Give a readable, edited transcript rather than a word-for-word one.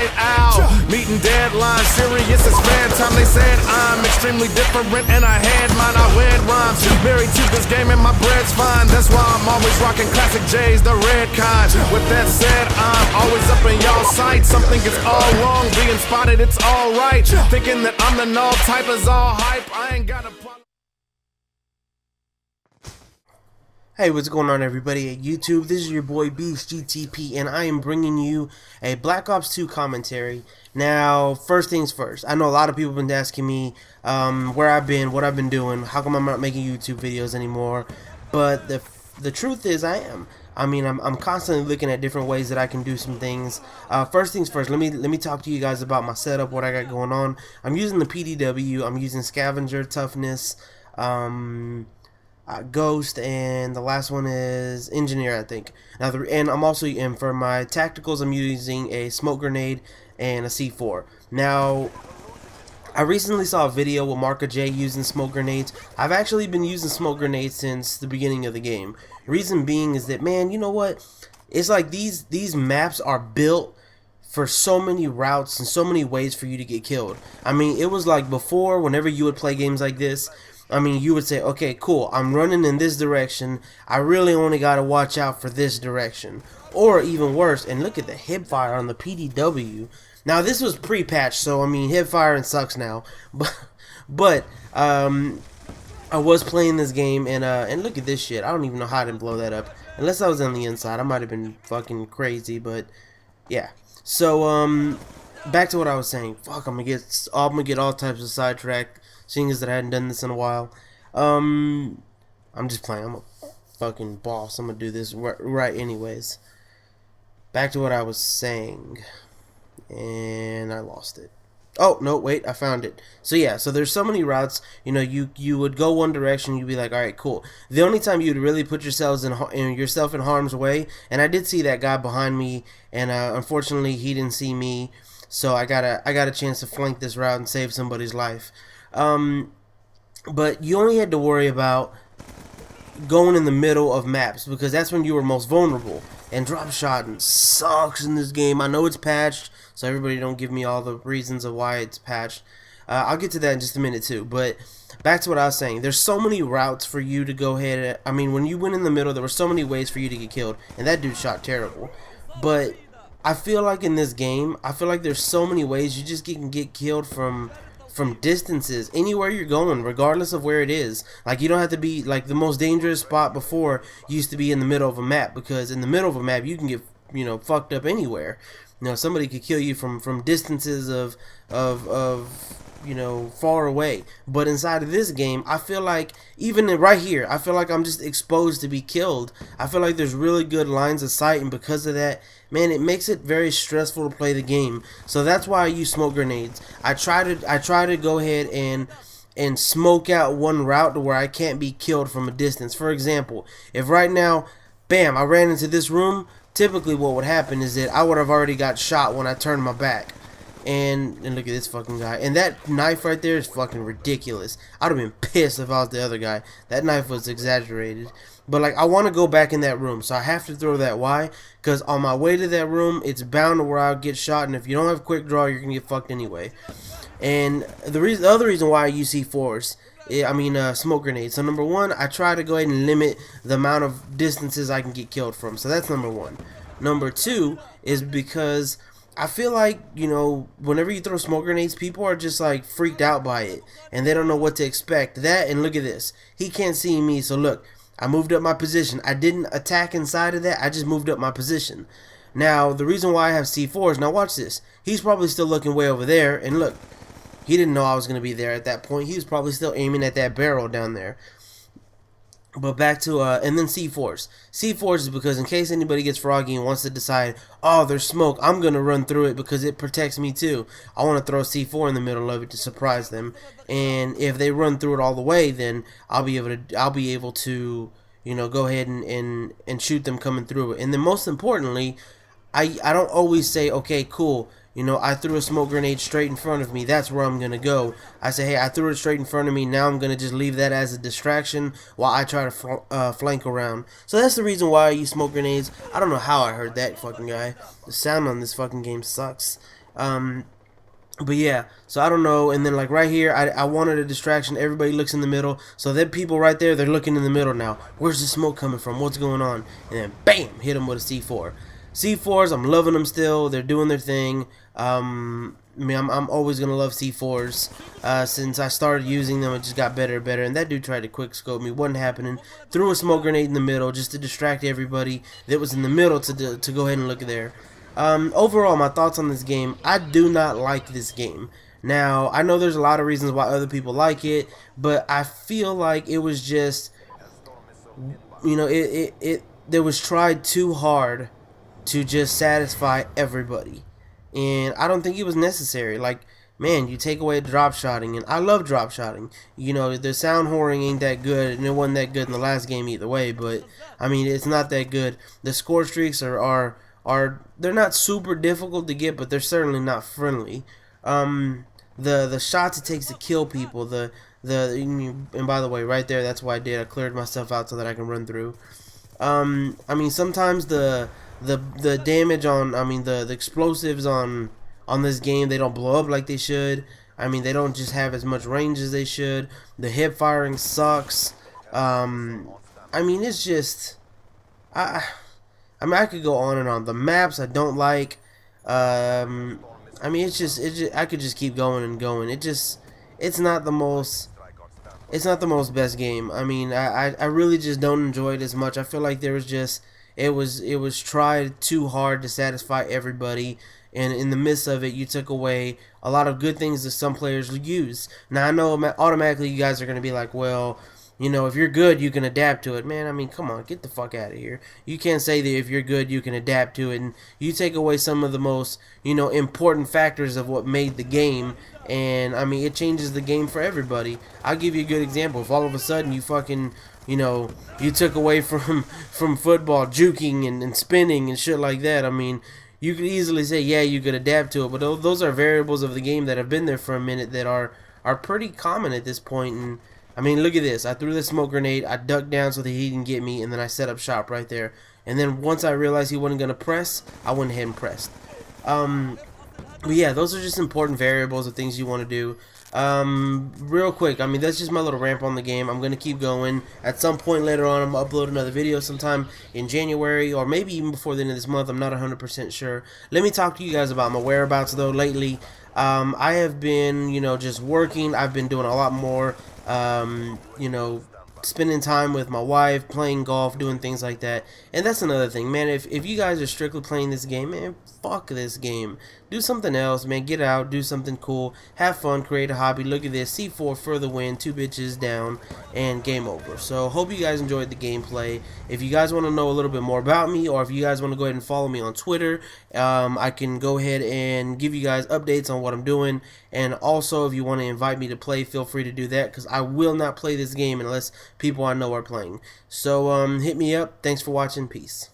night owl. Meeting deadlines, serious as fan time. They said I'm extremely different and I had mine. I read rhymes, married to this game and my bread's fine. That's why I'm always rocking classic J's, the red kind. With that said, I'm always up in y'all sight. Something is all wrong, being spotted, it's all right. Thinking that I'm the null type is all hype. I ain't got a problem. Hey, what's going on, everybody at YouTube? This is your boy Beast GTP, and I am bringing you a Black Ops 2 commentary. Now, first things first, I know a lot of people have been asking me where I've been, what I've been doing, how come I'm not making YouTube videos anymore, but the truth is I am. I mean, I'm constantly looking at different ways that I can do some things. First things first, let me talk to you guys about my setup, what I got going on. I'm using the PDW, I'm using Scavenger, Toughness, Ghost, and the last one is Engineer, I think. Now, and I'm also, and for my tacticals, I'm using a smoke grenade and a C4. Now, I recently saw a video with Marka J using smoke grenades. I've actually been using smoke grenades since the beginning of the game. Reason being is that, man, you know what? It's like these maps are built for so many routes and so many ways for you to get killed. I mean, it was like before, whenever you would play games like this, I mean, you would say, okay, cool, I'm running in this direction. I really only got to watch out for this direction. Or even worse, and look at the hipfire on the PDW. Now, this was pre-patched, so, I mean, hipfiring sucks now. But I was playing this game, and look at this shit. I don't even know how I didn't blow that up. Unless I was on the inside. I might have been fucking crazy, but, yeah. So, back to what I was saying. Fuck, I'm gonna get all types of sidetracked, seeing as that I hadn't done this in a while. I'm just playing. I'm a fucking boss. I'm gonna do this right anyways. Back to what I was saying. And I lost it. Oh, no, wait, I found it. So yeah, so there's so many routes. You know, you would go one direction, you'd be like, alright, cool. The only time you'd really put yourself in harm's way, and I did see that guy behind me, and unfortunately he didn't see me, so I got a chance to flank this route and save somebody's life. But you only had to worry about going in the middle of maps, because that's when you were most vulnerable. And drop shotting sucks in this game. I know it's patched, so everybody don't give me all the reasons of why it's patched. I'll get to that in just a minute too. But back to what I was saying. There's so many routes for you to go ahead. I mean, when you went in the middle, there were so many ways for you to get killed. And that dude shot terrible. But I feel like in this game, I feel like there's so many ways you just can get killed from distances, anywhere you're going, regardless of where it is. Like, you don't have to be, like, the most dangerous spot before used to be in the middle of a map, because in the middle of a map you can get, you know, fucked up anywhere. You know, somebody could kill you from distances of you know, far away. But inside of this game, I feel like, even right here, I feel like I'm just exposed to be killed. I feel like there's really good lines of sight, and because of that, man, it makes it very stressful to play the game. So that's why I use smoke grenades. I try to go ahead and smoke out one route to where I can't be killed from a distance. For example, if right now, bam, I ran into this room, typically what would happen is that I would have already got shot when I turned my back. And look at this fucking guy. And that knife right there is fucking ridiculous. I'd have been pissed if I was the other guy. That knife was exaggerated. But, like, I want to go back in that room, so I have to throw that. Why? Because on my way to that room, it's bound to where I'll get shot, and if you don't have quick draw, you're going to get fucked anyway. And the other reason why I use C4s, smoke grenades. So, number one, I try to go ahead and limit the amount of distances I can get killed from. So, that's number one. Number two is because I feel like, you know, whenever you throw smoke grenades, people are just, like, freaked out by it, and they don't know what to expect. That, and look at this. He can't see me, so look. I moved up my position. I didn't attack inside of that. I just moved up my position. Now, the reason why I have C4s, now watch this. He's probably still looking way over there, and look. He didn't know I was going to be there at that point. He was probably still aiming at that barrel down there. But back to, and then C4s. C4s is because in case anybody gets froggy and wants to decide, oh, there's smoke, I'm going to run through it because it protects me too. I want to throw C4 in the middle of it to surprise them. And if they run through it all the way, then I'll be able to, you know, go ahead and shoot them coming through it. And then most importantly, I don't always say, okay, cool, You know, I threw a smoke grenade straight in front of me. That's where I'm going to go. I say, hey, I threw it straight in front of me. Now I'm going to just leave that as a distraction while I try to flank around. So that's the reason why I use smoke grenades. I don't know how I heard that fucking guy. The sound on this fucking game sucks. But yeah, so I don't know. And then like right here, I wanted a distraction. Everybody looks in the middle. So that people right there, they're looking in the middle now. Where's the smoke coming from? What's going on? And then bam, hit them with a C4. C4s, I'm loving them still. They're doing their thing. I mean, I'm always gonna love C4s. Since I started using them, it just got better and better. And that dude tried to quick scope me. Wasn't happening. Threw a smoke grenade in the middle just to distract everybody that was in the middle to go ahead and look there. Overall, my thoughts on this game, I do not like this game. Now, I know there's a lot of reasons why other people like it, but I feel like it was just, you know, it was tried too hard to just satisfy everybody. And I don't think it was necessary. Like, man, you take away drop shotting, and I love drop shotting. You know, the sound whoring ain't that good, and it wasn't that good in the last game either way, but, I mean, it's not that good. The score streaks are they're not super difficult to get, but they're certainly not friendly. The shots it takes to kill people, and by the way, right there, that's why I cleared myself out so that I can run through. I mean, sometimes the damage on, I mean, the explosives on this game, they don't blow up like they should. I mean, they don't just have as much range as they should. The hip firing sucks. I mean, it's just, I mean, I could go on and on. The maps I don't like. I mean, it's just I could just keep going and going. It's not the most best game. I mean, I really just don't enjoy it as much. I feel like there was just it was tried too hard to satisfy everybody, and in the midst of it, you took away a lot of good things that some players use. Now I know automatically you guys are gonna be like, well, you know, if you're good, you can adapt to it. Man, I mean, come on, get the fuck out of here. You can't say that if you're good, you can adapt to it. And you take away some of the most, you know, important factors of what made the game. And, I mean, it changes the game for everybody. I'll give you a good example. If all of a sudden you fucking, you know, you took away from football, juking and spinning and shit like that, I mean, you could easily say, yeah, you could adapt to it. But those are variables of the game that have been there for a minute that are pretty common at this point. And I mean, look at this. I threw the smoke grenade. I ducked down so that he didn't get me, and then I set up shop right there. And then once I realized he wasn't going to press, I went ahead and pressed. But yeah, those are just important variables of things you want to do. Real quick, I mean, that's just my little ramp on the game. I'm going to keep going. At some point later on, I'm going to upload another video sometime in January, or maybe even before the end of this month. I'm not 100% sure. Let me talk to you guys about my whereabouts, though, lately. I have been, you know, just working. I've been doing a lot more, you know, spending time with my wife, playing golf, doing things like that. And that's another thing, man. If you guys are strictly playing this game, man, fuck this game. Do something else, man. Get out, do something cool, have fun, create a hobby. Look at this, C4 for the win, 2 bitches down, and game over. So hope you guys enjoyed the gameplay. If you guys want to know a little bit more about me, or if you guys want to go ahead and follow me on Twitter, I can go ahead and give you guys updates on what I'm doing. And also, if you want to invite me to play, feel free to do that, because I will not play this game unless people I know are playing. So hit me up. Thanks for watching. Peace.